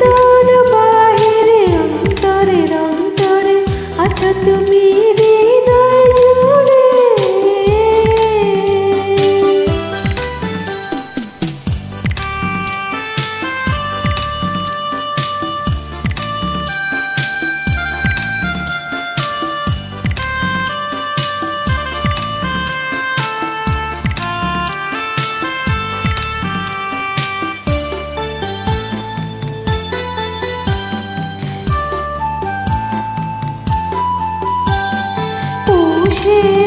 ভিতর বাহিরে অন্তরের অন্তরে আছো তুমি হৃদয় জুড়ে।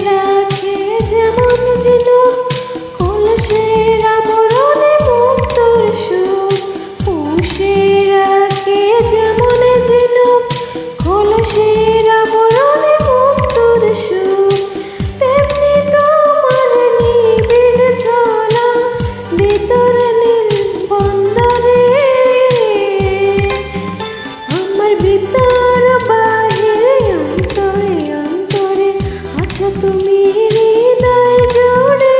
রাখে যেমন ঝিনুক কলসের আবরণে মুক্তোর সুখ। পুষে রাখে যেমন ঝিনুক কলসের আবরণে মুক্তোর সুখ। তেমনি তোমার নিবিড় ছলা ভিতর নীল বন্দরে। আমার ভিতর বাহিরে অন্তরে অন্তরে আছো তুমি হৃদয় জুড়ে।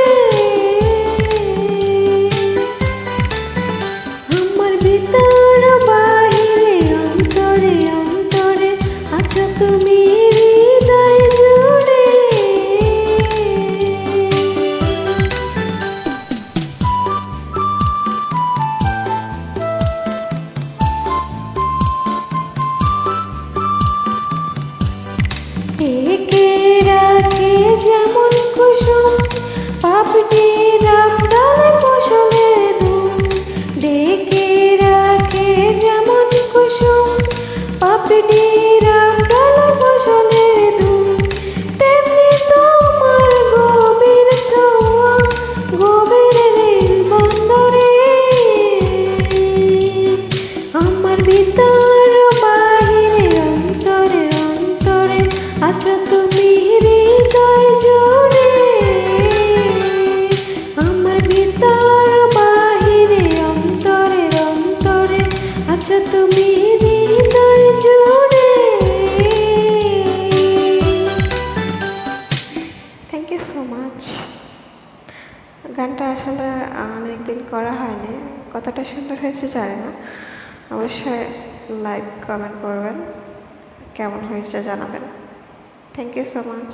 আমার ভিতর বাহিরে অন্তরে অন্তরে আছো তুমি হৃদয় জুড়ে। ঢেকে রাখে যেমন কুসুম পাপড়ি রামডালে ফসলের ধুম। ঢেকে রাখে যেমন কুসুম পাপড়ি রামডালে ফসলের ধুম। তেমনি তোমার গভীর ছোঁয়া গভীর রেল বন্দরে। আমার ভিতর বাহিরে অন্তরে অন্তরে আছো তুমি হৃদয় জুড়ে। আমার ভিতর বাহিরে অন্তরে অন্তরে আছো তুমি হৃদয় জুড়ে। Thank you so much. গানটা আসলে অনেকদিন করা হয়নি, কতটা সুন্দর হয়েছে জানি না। অবশ্যই লাইক কমেন্ট করবেন, কেমন হয়েছে জানাবেন। Thank you so much.